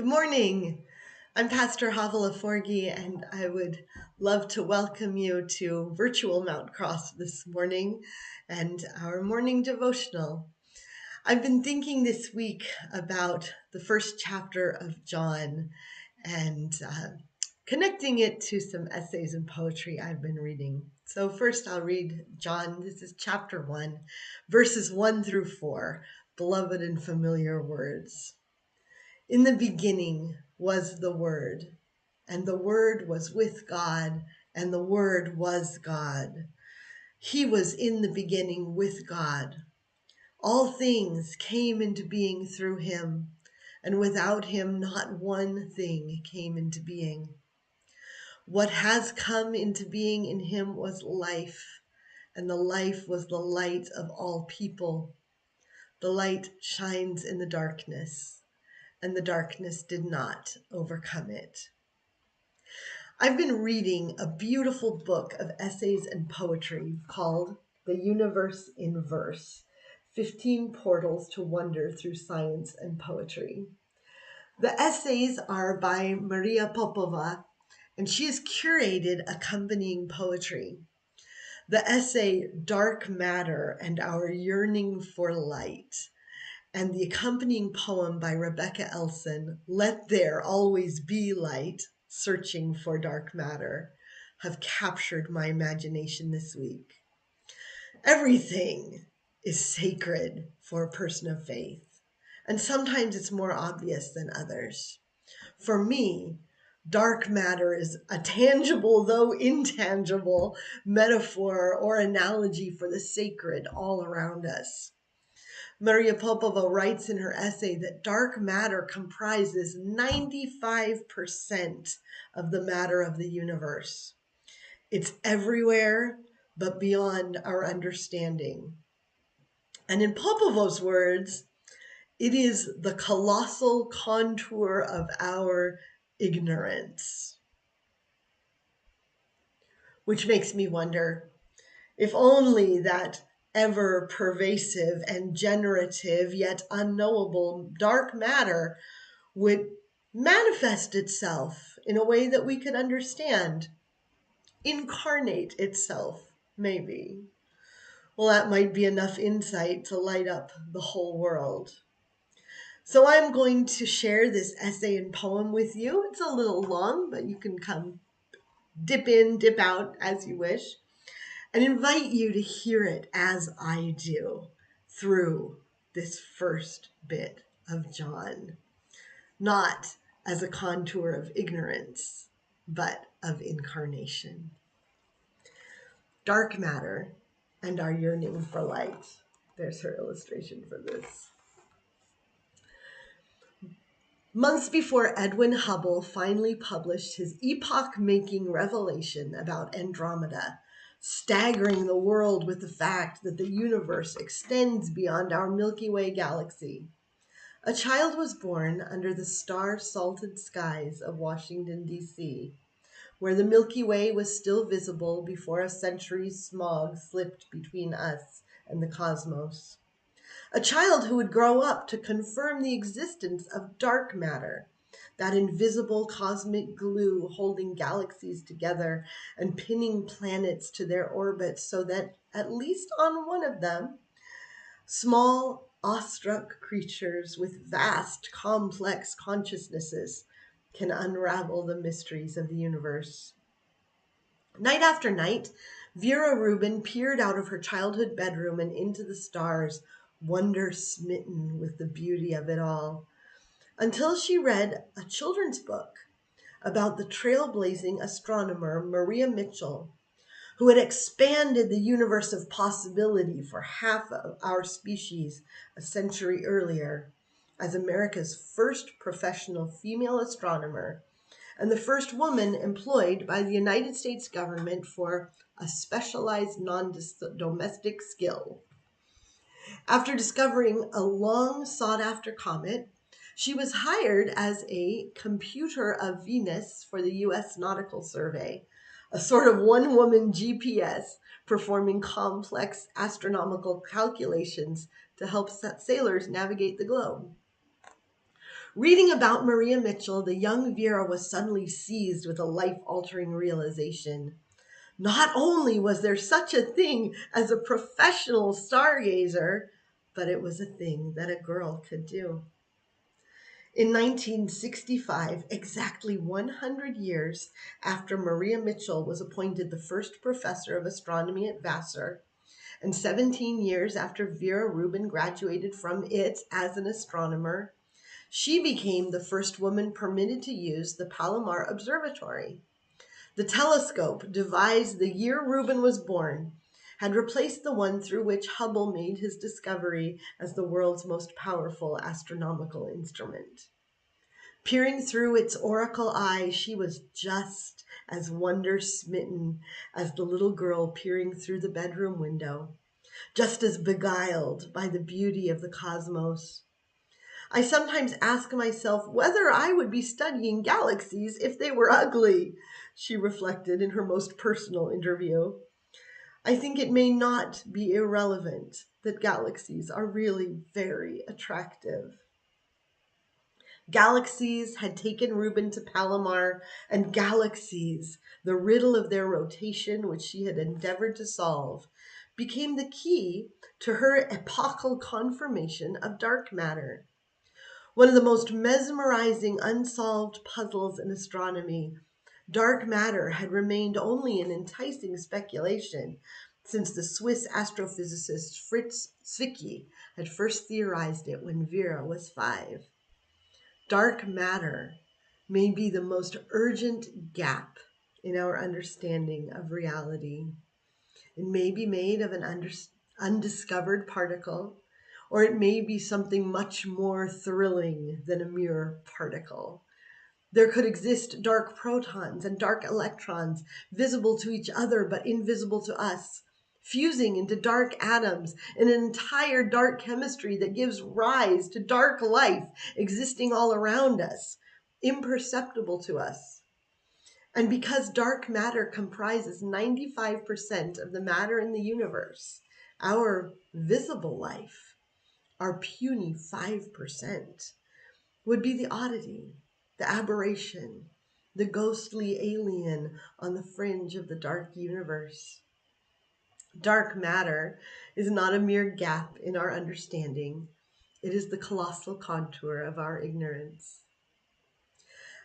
Good morning. I'm Pastor Chavaleh, and I would love to welcome you to virtual Mount Cross this morning and our morning devotional. I've been thinking this week about the first chapter of John and connecting it to some essays and poetry I've been reading. So first I'll read John. This is chapter 1, verses 1 through 4, beloved and familiar words. In the beginning was the Word, and the Word was with God, and the Word was God. He was in the beginning with God. All things came into being through him, and without him not one thing came into being. What has come into being in him was life, and the life was the light of all people. The light shines in the darkness, and the darkness did not overcome it. I've been reading a beautiful book of essays and poetry called The Universe in Verse, 15 Portals to Wonder Through Science and Poetry. The essays are by Maria Popova, and she has curated accompanying poetry. The essay Dark Matter and Our Yearning for Light, and the accompanying poem by Rebecca Elson, Let There Always Be Light, Searching for Dark Matter, have captured my imagination this week. Everything is sacred for a person of faith, and sometimes it's more obvious than others. For me, dark matter is a tangible, though intangible, metaphor or analogy for the sacred all around us. Maria Popova writes in her essay that dark matter comprises 95% of the matter of the universe. It's everywhere, but beyond our understanding. And in Popova's words, it is the colossal contour of our ignorance. Which makes me wonder, if only that ever pervasive and generative yet unknowable dark matter would manifest itself in a way that we could understand, incarnate itself, maybe. Well, that might be enough insight to light up the whole world. So I'm going to share this essay and poem with you. It's a little long, but you can come dip in, dip out as you wish, and invite you to hear it as I do through this first bit of John, not as a contour of ignorance, but of incarnation. Dark matter and our yearning for light. There's her illustration for this. Months before Edwin Hubble finally published his epoch-making revelation about Andromeda, staggering the world with the fact that the universe extends beyond our Milky Way galaxy, a child was born under the star-salted skies of Washington, D.C., where the Milky Way was still visible before a century's smog slipped between us and the cosmos. A child who would grow up to confirm the existence of dark matter, that invisible cosmic glue holding galaxies together and pinning planets to their orbits so that, at least on one of them, small, awestruck creatures with vast, complex consciousnesses can unravel the mysteries of the universe. Night after night, Vera Rubin peered out of her childhood bedroom and into the stars, wonder-smitten with the beauty of it all, until she read a children's book about the trailblazing astronomer Maria Mitchell, who had expanded the universe of possibility for half of our species a century earlier as America's first professional female astronomer and the first woman employed by the United States government for a specialized non-domestic skill. After discovering a long sought-after comet, she was hired as a computer of Venus for the U.S. Nautical Survey, a sort of one-woman GPS performing complex astronomical calculations to help sailors navigate the globe. Reading about Maria Mitchell, the young Vera was suddenly seized with a life-altering realization. Not only was there such a thing as a professional stargazer, but it was a thing that a girl could do. In 1965, exactly 100 years after Maria Mitchell was appointed the first professor of astronomy at Vassar, and 17 years after Vera Rubin graduated from it as an astronomer, she became the first woman permitted to use the Palomar Observatory. The telescope, devised the year Rubin was born, had replaced the one through which Hubble made his discovery as the world's most powerful astronomical instrument. Peering through its oracle eye, she was just as wonder-smitten as the little girl peering through the bedroom window, just as beguiled by the beauty of the cosmos. I sometimes ask myself whether I would be studying galaxies if they were ugly, she reflected in her most personal interview. I think it may not be irrelevant that galaxies are really very attractive. Galaxies had taken Rubin to Palomar, and galaxies, the riddle of their rotation which she had endeavored to solve, became the key to her epochal confirmation of dark matter. One of the most mesmerizing unsolved puzzles in astronomy, dark matter had remained only an enticing speculation since the Swiss astrophysicist Fritz Zwicky had first theorized it when Vera was 5. Dark matter may be the most urgent gap in our understanding of reality. It may be made of an undiscovered particle, or it may be something much more thrilling than a mere particle. There could exist dark protons and dark electrons, visible to each other but invisible to us, fusing into dark atoms in an entire dark chemistry that gives rise to dark life existing all around us, imperceptible to us. And because dark matter comprises 95% of the matter in the universe, our visible life, our puny 5%, would be the oddity, the aberration, the ghostly alien on the fringe of the dark universe. Dark matter is not a mere gap in our understanding. It is the colossal contour of our ignorance.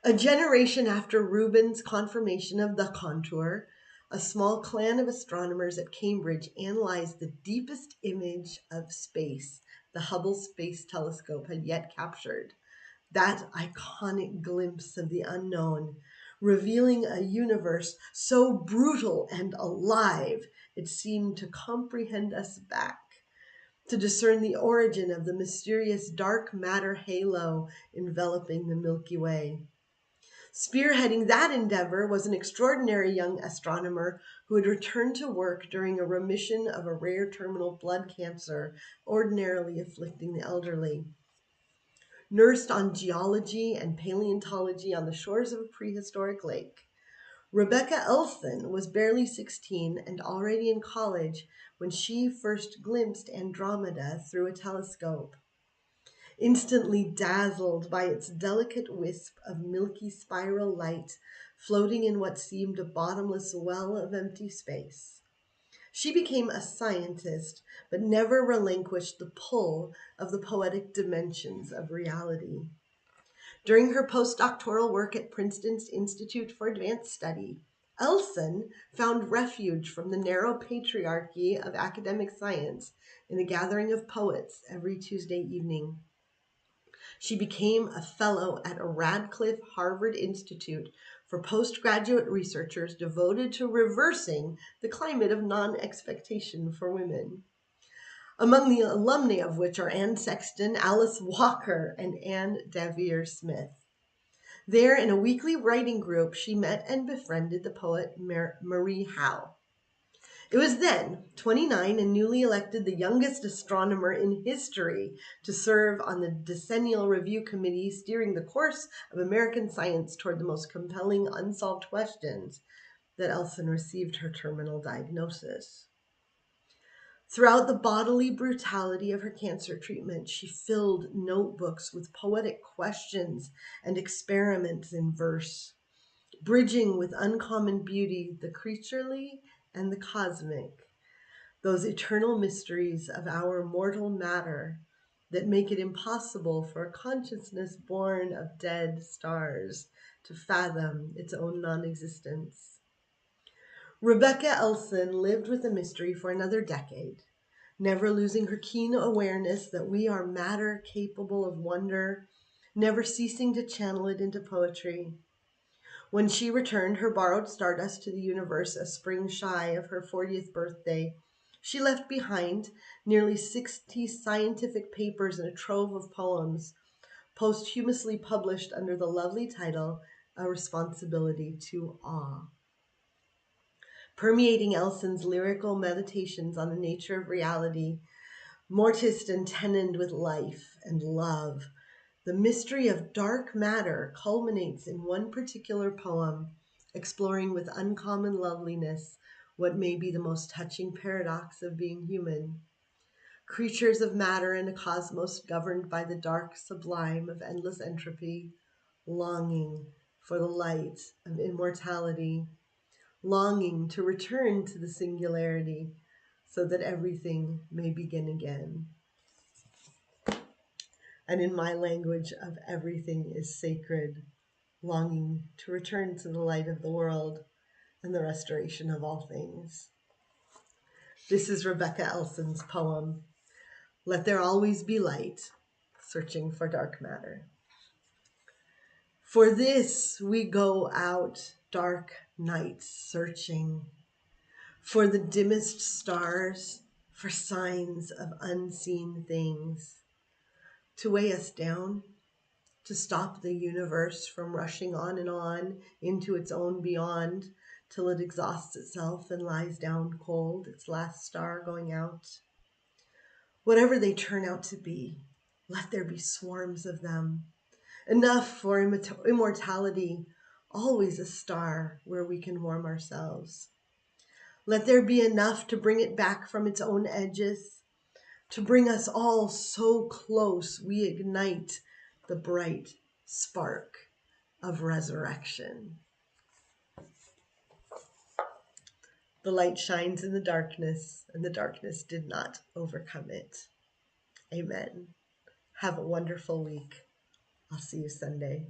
A generation after Rubin's confirmation of the contour, a small clan of astronomers at Cambridge analyzed the deepest image of space the Hubble Space Telescope had yet captured. That iconic glimpse of the unknown, revealing a universe so brutal and alive it seemed to comprehend us back, to discern the origin of the mysterious dark matter halo enveloping the Milky Way. Spearheading that endeavor was an extraordinary young astronomer who had returned to work during a remission of a rare terminal blood cancer ordinarily afflicting the elderly. Nursed on geology and paleontology on the shores of a prehistoric lake, Rebecca Elson was barely 16 and already in college when she first glimpsed Andromeda through a telescope. Instantly dazzled by its delicate wisp of milky spiral light floating in what seemed a bottomless well of empty space, she became a scientist, but never relinquished the pull of the poetic dimensions of reality. During her postdoctoral work at Princeton's Institute for Advanced Study, Elson found refuge from the narrow patriarchy of academic science in a gathering of poets every Tuesday evening. She became a fellow at a Radcliffe Harvard Institute for postgraduate researchers devoted to reversing the climate of non-expectation for women, among the alumni of which are Anne Sexton, Alice Walker, and Anne Davere Smith. There, in a weekly writing group, she met and befriended the poet Marie Howe. It was then, 29 and newly elected the youngest astronomer in history to serve on the decennial review committee steering the course of American science toward the most compelling unsolved questions, that Elson received her terminal diagnosis. Throughout the bodily brutality of her cancer treatment, she filled notebooks with poetic questions and experiments in verse, bridging with uncommon beauty the creaturely and the cosmic, those eternal mysteries of our mortal matter that make it impossible for a consciousness born of dead stars to fathom its own non-existence. Rebecca Elson lived with the mystery for another decade, never losing her keen awareness that we are matter capable of wonder, never ceasing to channel it into poetry. When she returned her borrowed stardust to the universe a spring shy of her 40th birthday, she left behind nearly 60 scientific papers and a trove of poems, posthumously published under the lovely title, A Responsibility to Awe. Permeating Elson's lyrical meditations on the nature of reality, mortised and tenoned with life and love, the mystery of dark matter culminates in one particular poem, exploring with uncommon loveliness what may be the most touching paradox of being human. Creatures of matter in a cosmos governed by the dark sublime of endless entropy, longing for the light of immortality, longing to return to the singularity so that everything may begin again. And in my language of everything is sacred, longing to return to the light of the world and the restoration of all things. This is Rebecca Elson's poem, Let There Always Be Light, Searching for Dark Matter. For this we go out dark nights searching, for the dimmest stars, for signs of unseen things, to weigh us down, to stop the universe from rushing on into its own beyond till it exhausts itself and lies down cold, its last star going out. Whatever they turn out to be, let there be swarms of them, enough for immortality, always a star where we can warm ourselves. Let there be enough to bring it back from its own edges, to bring us all so close we ignite the bright spark of resurrection. The light shines in the darkness, and the darkness did not overcome it. Amen. Have a wonderful week. I'll see you Sunday.